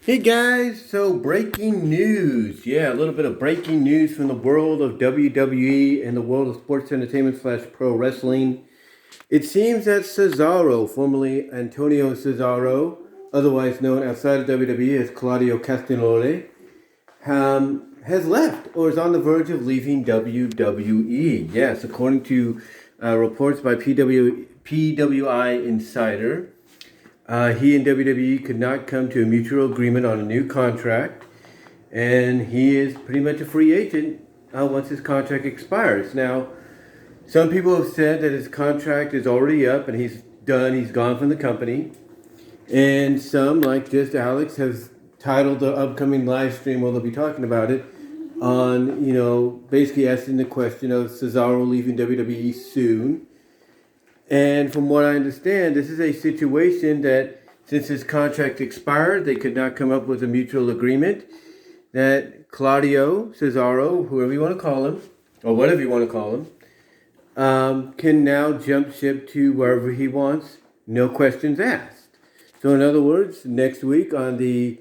Hey guys, so breaking news. Yeah, a little bit of breaking news from the world of WWE and the world of sports entertainment slash pro wrestling. It seems that Cesaro, formerly Antonio Cesaro, otherwise known outside of WWE as Claudio Castagnoli, has left or is on the verge of leaving WWE. Yes, according to reports by PWI Insider. He and WWE could not come to a mutual agreement on a new contract, and he is pretty much a free agent once his contract expires. Now, some people have said that his contract is already up and he's done, he's gone from the company. And some, like Just Alex, has titled the upcoming live stream, where they'll be talking about it, on, basically asking the question of Cesaro leaving WWE soon. And from what I understand, this is a situation that since his contract expired, they could not come up with a mutual agreement that Claudio Cesaro, whoever you want to call him, or whatever you want to call him, can now jump ship to wherever he wants, no questions asked. So in other words, next week on the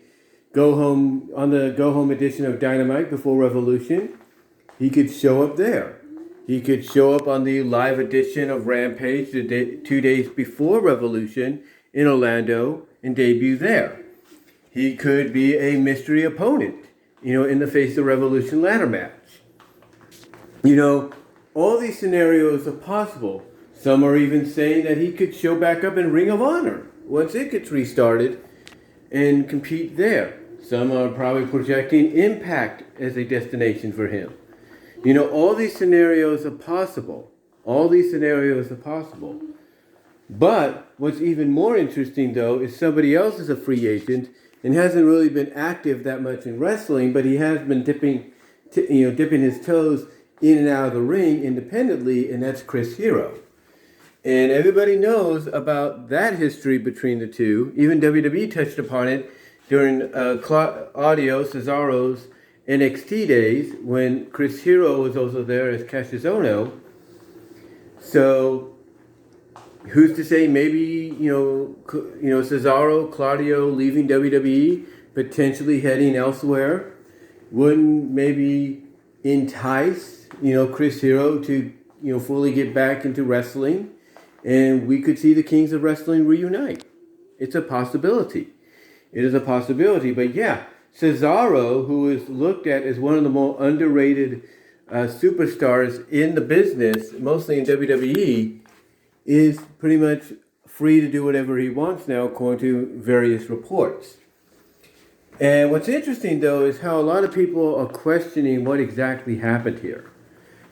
go home edition of Dynamite before Revolution, he could show up there. He could show up on the live edition of Rampage 2 days before Revolution in Orlando and debut there. He could be a mystery opponent, in the face of Revolution ladder match. All these scenarios are possible. Some are even saying that he could show back up in Ring of Honor once it gets restarted and compete there. Some are probably projecting Impact as a destination for him. All these scenarios are possible. All these scenarios are possible. But what's even more interesting, though, is somebody else is a free agent and hasn't really been active that much in wrestling, but he has been dipping his toes in and out of the ring independently, and that's Chris Hero. And everybody knows about that history between the two. Even WWE touched upon it during Claudio Cesaro's NXT days when Chris Hero was also there as Cassius Ohno. So who's to say maybe Cesaro, Claudio leaving WWE, potentially heading elsewhere, wouldn't maybe entice Chris Hero to fully get back into wrestling, and we could see the Kings of Wrestling reunite. It's a possibility. It is a possibility, but yeah. Cesaro, who is looked at as one of the more underrated superstars in the business, mostly in WWE, is pretty much free to do whatever he wants now, according to various reports. And what's interesting, though, is how a lot of people are questioning what exactly happened here.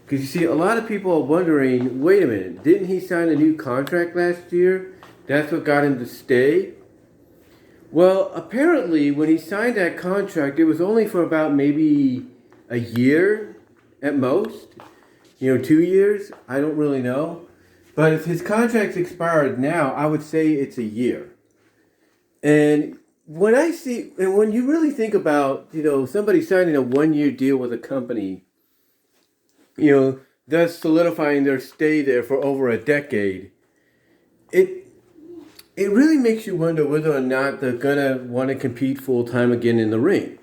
Because you see, a lot of people are wondering, wait a minute, didn't he sign a new contract last year? That's what got him to stay? Well, apparently, when he signed that contract, it was only for about maybe a year at most. 2 years. I don't really know. But if his contract's expired now, I would say it's a year. And when you really think about, somebody signing a 1-year deal with a company, thus solidifying their stay there for over a decade, it really makes you wonder whether or not they're going to want to compete full-time again in the ring.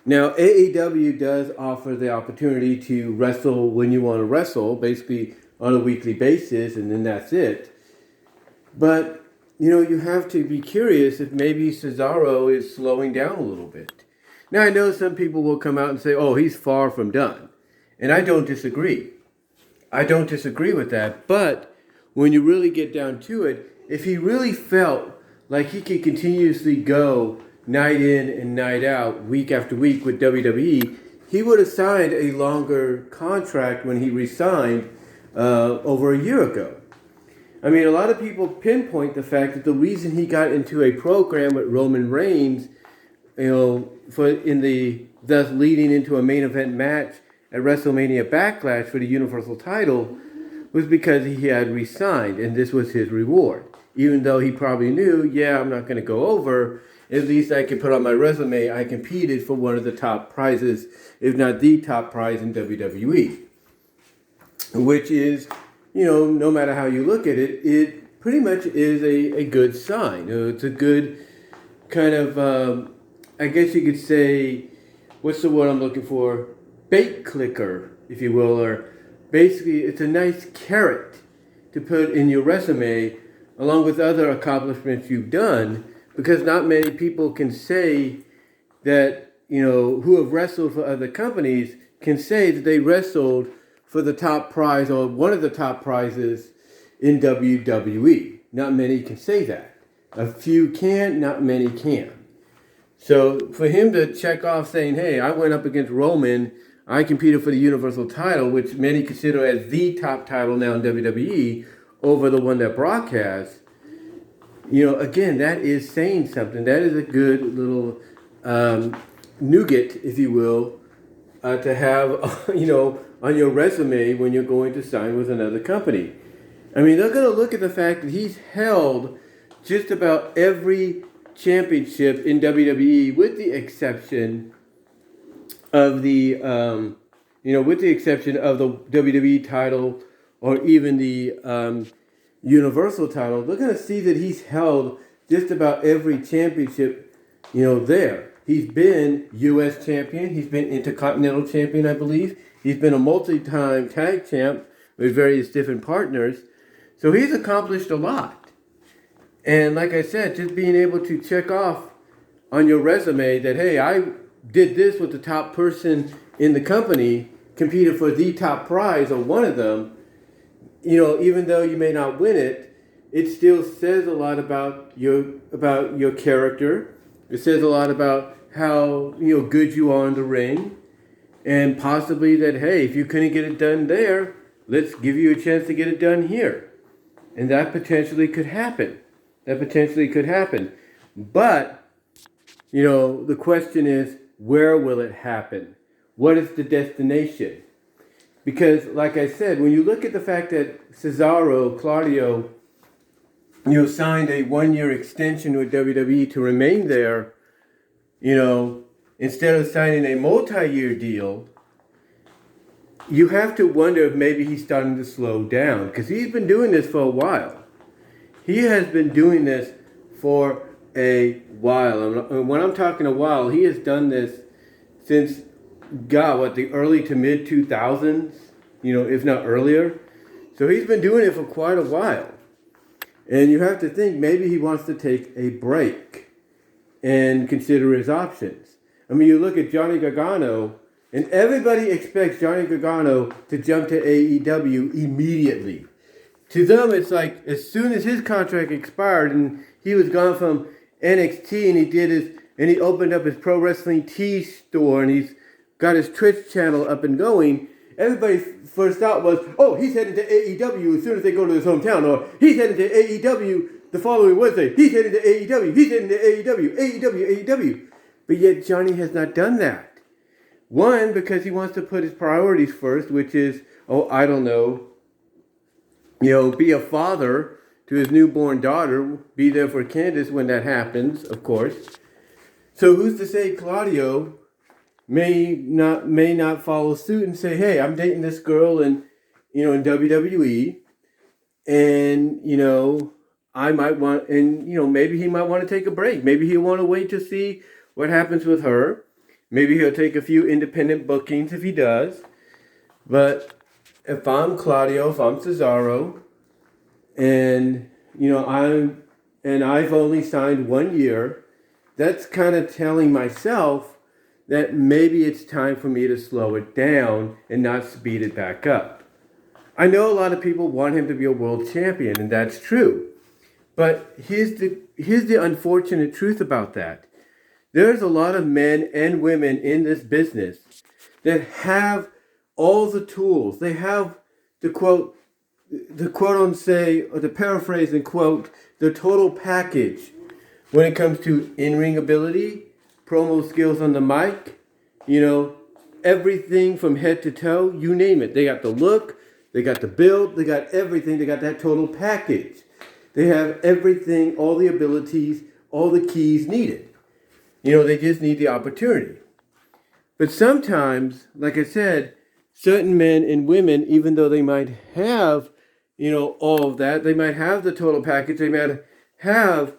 Now, AEW does offer the opportunity to wrestle when you want to wrestle, basically on a weekly basis, and then that's it. But, you have to be curious if maybe Cesaro is slowing down a little bit. Now, I know some people will come out and say, oh, he's far from done. And I don't disagree. I don't disagree with that. But when you really get down to it, if he really felt like he could continuously go night in and night out, week after week with WWE, he would have signed a longer contract when he resigned over a year ago. I mean, a lot of people pinpoint the fact that the reason he got into a program with Roman Reigns, thus leading into a main event match at WrestleMania Backlash for the Universal title, was because he had resigned, and this was his reward. Even though he probably knew, I'm not going to go over, at least I can put on my resume, I competed for one of the top prizes, if not the top prize in WWE. Which is, no matter how you look at it, it pretty much is a good sign. It's a good kind of I guess you could say, what's the word I'm looking for? Bait clicker, if you will, or basically it's a nice carrot to put in your resume along with other accomplishments you've done, because not many people can say that, who have wrestled for other companies can say that they wrestled for the top prize or one of the top prizes in WWE. Not many can say that. A few can, not many can. So for him to check off saying, hey, I went up against Roman, I competed for the Universal title, which many consider as the top title now in WWE, over the one that Brock has, again, that is saying something. That is a good little nougat, if you will, to have, on your resume when you're going to sign with another company. I mean, they're going to look at the fact that he's held just about every championship in WWE, with the exception of the, WWE title or even the Universal title. They're going to see that he's held just about every championship, there. He's been U.S. champion. He's been Intercontinental champion, I believe. He's been a multi-time tag champ with various different partners. So he's accomplished a lot. And like I said, just being able to check off on your resume that, hey, I did this with the top person in the company, competed for the top prize or one of them, even though you may not win it, it still says a lot about your character. It says a lot about how, good you are in the ring. And possibly that, hey, if you couldn't get it done there, let's give you a chance to get it done here. And that potentially could happen. But, the question is, where will it happen? What is the destination? Because, like I said, when you look at the fact that Claudio, signed a 1-year extension with WWE to remain there, instead of signing a multi-year deal, you have to wonder if maybe he's starting to slow down, because he's been doing this for a while. He has been doing this for a while. And when I'm talking a while, he has done this since, the early to mid 2000s, if not earlier. So he's been doing it for quite a while. And you have to think maybe he wants to take a break and consider his options. I mean, you look at Johnny Gargano, and everybody expects Johnny Gargano to jump to AEW immediately. To them, it's like as soon as his contract expired and he was gone from NXT and he opened up his Pro Wrestling Tees store and he's got his Twitch channel up and going, everybody's first thought was, oh, he's heading to AEW as soon as they go to his hometown, or he's heading to AEW the following Wednesday. He's heading to AEW. He's heading to AEW. But yet Johnny has not done that. One, because he wants to put his priorities first, which is, be a father to his newborn daughter, be there for Candace when that happens, of course. So who's to say Claudio may not follow suit and say, hey, I'm dating this girl in WWE, and, I might want, and, maybe he might want to take a break. Maybe he'll want to wait to see what happens with her. Maybe he'll take a few independent bookings if he does. But if I'm Claudio, if I'm Cesaro, and, I've only signed 1 year, that's kind of telling myself that maybe it's time for me to slow it down and not speed it back up. I know a lot of people want him to be a world champion, and that's true. But here's the unfortunate truth about that. There's a lot of men and women in this business that have all the tools. They have to paraphrase and quote, the total package when it comes to in-ring ability, promo skills on the mic, everything from head to toe, you name it. They got the look, they got the build, they got everything, they got that total package. They have everything, all the abilities, all the keys needed. They just need the opportunity. But sometimes, like I said, certain men and women, even though they might have, all of that, they might have the total package, they might have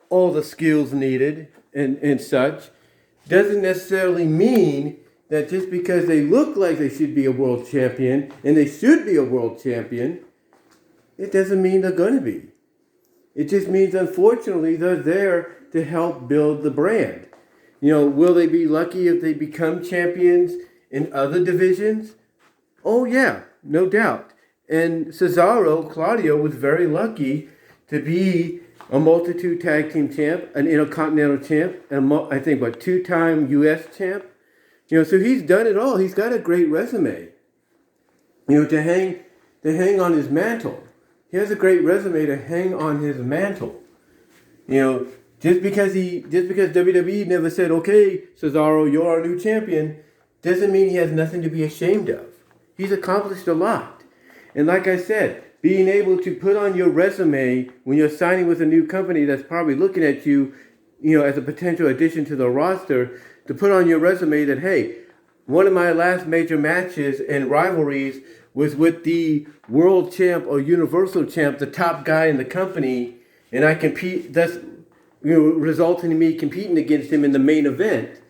all the skills needed and such, doesn't necessarily mean that just because they look like they should be a world champion, and they should be a world champion, it doesn't mean they're going to be. It just means, unfortunately, they're there to help build the brand. Will they be lucky if they become champions in other divisions? Oh, yeah, no doubt. And Cesaro, Claudio, was very lucky to be a multitude tag team champ, an intercontinental champ, and I think, two-time U.S. champ. So he's done it all. He's got a great resume, to hang on his mantle. He has a great resume to hang on his mantle. Just because WWE never said, okay, Cesaro, you're our new champion, doesn't mean he has nothing to be ashamed of. He's accomplished a lot. And like I said, being able to put on your resume when you're signing with a new company that's probably looking at you, as a potential addition to the roster, to put on your resume that, hey, one of my last major matches and rivalries was with the world champ or universal champ, the top guy in the company, and I compete, that's, resulting in me competing against him in the main event,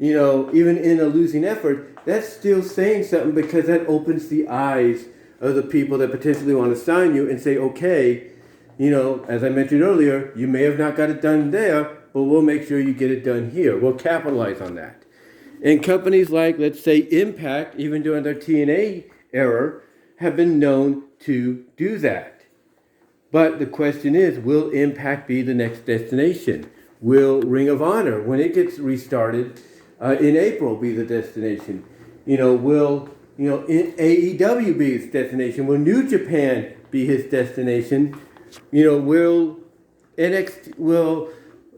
even in a losing effort. That's still saying something, because that opens the eyes of the people that potentially want to sign you and say, okay, as I mentioned earlier, you may have not got it done there, but we'll make sure you get it done here. We'll capitalize on that. And companies like, let's say, Impact, even during their TNA era, have been known to do that. But the question is, will Impact be the next destination? Will Ring of Honor, when it gets restarted in April, be the destination? Will AEW be its destination? Will New Japan be his destination? Will NXT, will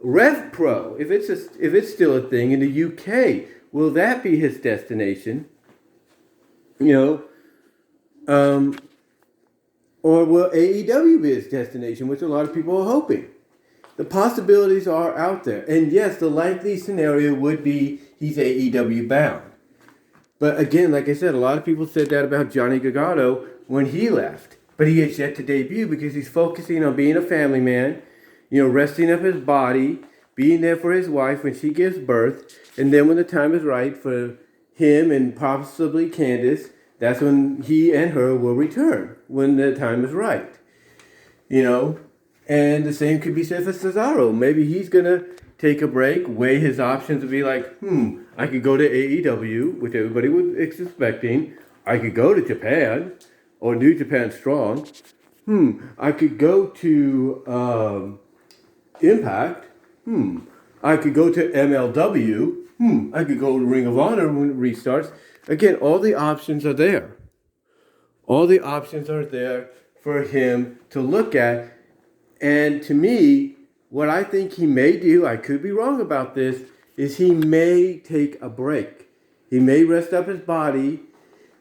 Rev Pro, if it's still a thing in the UK, will that be his destination? Or will AEW be his destination, which a lot of people are hoping? The possibilities are out there. And yes, the likely scenario would be he's AEW bound. But again, like I said, a lot of people said that about Johnny Gargano when he left. But he has yet to debut because he's focusing on being a family man, resting up his body, being there for his wife when she gives birth. And then when the time is right for him and possibly Candice, that's when he and her will return, when the time is right. And the same could be said for Cesaro. Maybe he's going to take a break, weigh his options, and be like, I could go to AEW, which everybody was expecting. I could go to Japan, or New Japan Strong. I could go to Impact. I could go to MLW. I could go to Ring of Honor when it restarts. Again, all the options are there. All the options are there for him to look at. And to me, what I think he may do, I could be wrong about this, is he may take a break. He may rest up his body,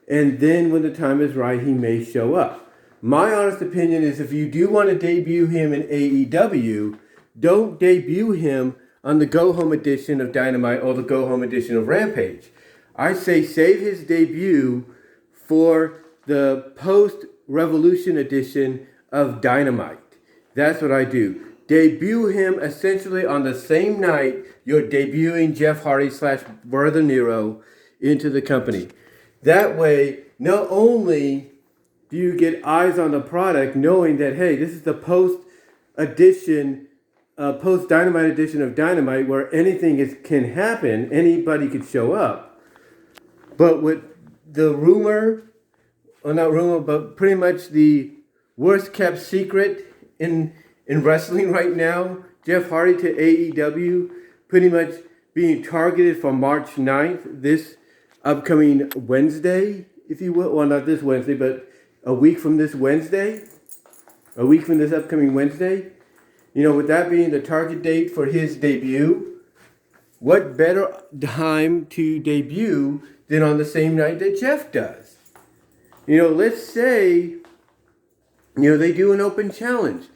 and then when the time is right, he may show up. My honest opinion is if you do want to debut him in AEW, don't debut him on the go-home edition of Dynamite or the go-home edition of Rampage. I say save his debut for the post-Revolution edition of Dynamite. That's what I do. Debut him essentially on the same night you're debuting Jeff Hardy / Brother Nero into the company. That way, not only do you get eyes on the product, knowing that, hey, this is the post-edition, post-Dynamite edition of Dynamite, where anything can happen, anybody could show up. But with the but pretty much the worst kept secret in wrestling right now, Jeff Hardy to AEW, pretty much being targeted for March 9th, this upcoming Wednesday, if you will. Well, not this Wednesday, but a week from this Wednesday. A week from this upcoming Wednesday. With that being the target date for his debut, what better time to debut than on the same night that Jeff does? Let's say, they do an open challenge.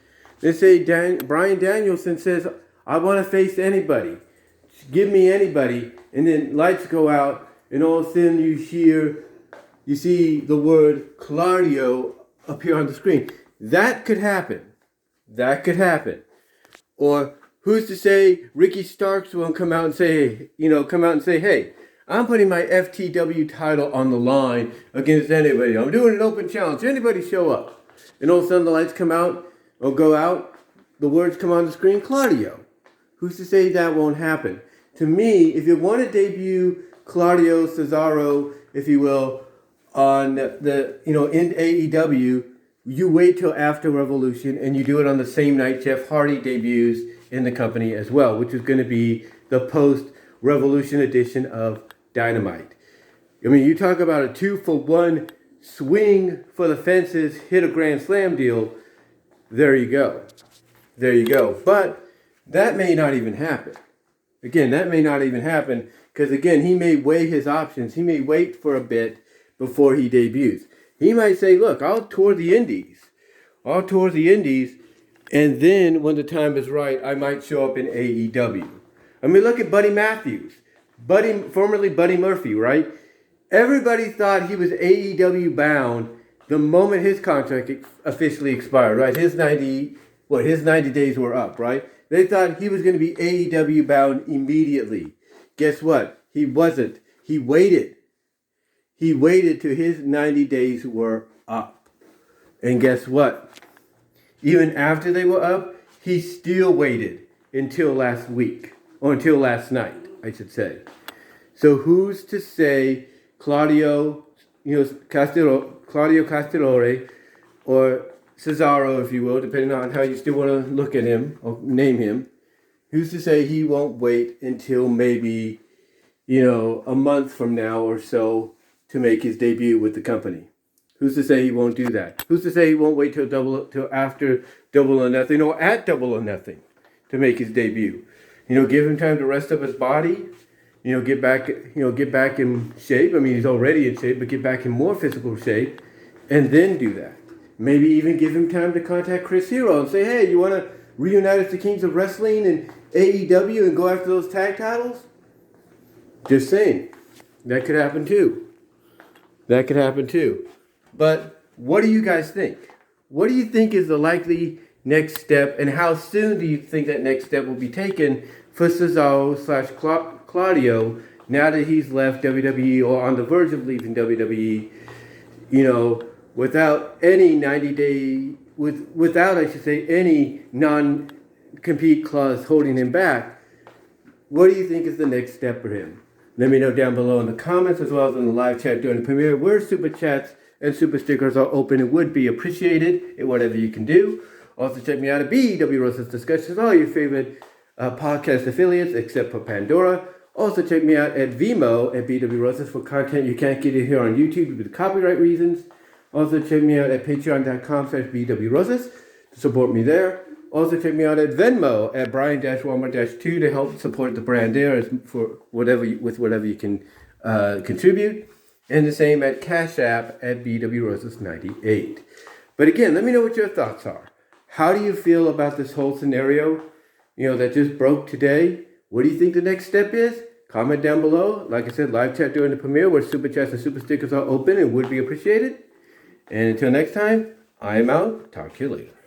Let's say Bryan Danielson says, I want to face anybody. Give me anybody. And then lights go out, and all of a sudden you see the word Claudio appear on the screen. That could happen. Or Who's to say Ricky Starks won't come out and say, hey, I'm putting my FTW title on the line against anybody. I'm doing an open challenge. Anybody show up? And all of a sudden the lights come out or go out. The words come on the screen, Claudio. Who's to say that won't happen? To me, if you want to debut Claudio Cesaro, if you will, on in AEW, you wait till after Revolution and you do it on the same night Jeff Hardy debuts in the company as well, which is going to be the post-Revolution edition of Dynamite. I mean, you talk about a 2-for-1 swing for the fences, hit a Grand Slam deal. There you go. But that may not even happen. Again, that may not even happen because, again, he may weigh his options. He may wait for a bit before he debuts. He might say, look, I'll tour the Indies. And then when the time is right, I might show up in AEW. I mean, look at Buddy Matthews. Formerly Buddy Murphy, right? Everybody thought he was AEW bound the moment his contract officially expired, right? His 90 days were up, right? They thought he was going to be AEW bound immediately. Guess what? He wasn't. He waited. He waited till his 90 days were up. And guess what? Even after they were up, he still waited until last week. Or until last night, I should say. So who's to say Claudio Castellore, or Cesaro, if you will, depending on how you still want to look at him or name him, who's to say he won't wait until maybe, a month from now or so to make his debut with the company? Who's to say he won't do that? Who's to say he won't wait till after Double or Nothing or at Double or Nothing to make his debut? Give him time to rest up his body. Get back in shape. I mean, he's already in shape, but get back in more physical shape, and then do that. Maybe even give him time to contact Chris Hero and say, hey, you want to reunite as the Kings of Wrestling and AEW and go after those tag titles? Just saying. That could happen too. But what do you guys think? What do you think is the likely next step, and how soon do you think that next step will be taken for Cesaro/Claudio now that he's left WWE or on the verge of leaving WWE, without any 90-day, without any non-compete clause holding him back? What do you think is the next step for him? Let me know down below in the comments as well as in the live chat during the premiere, where super chats and super stickers are open and would be appreciated in whatever you can do. Also check me out at BW Rosas Discussions, all your favorite podcast affiliates except for Pandora. Also check me out at VENMO at BW Rosas for content you can't get it here on YouTube due to copyright reasons. Also check me out at patreon.com/BW Rosas to support me there. Also check me out at Venmo at Brian-Walmart-2 to help support the brand there for whatever you can contribute. And the same at Cash App at BW Rosas 98. But again, let me know what your thoughts are. How do you feel about this whole scenario, that just broke today? What do you think the next step is? Comment down below. Like I said, live chat during the premiere where super chats and super stickers are open and would be appreciated. And until next time, I am out. Talk to you later.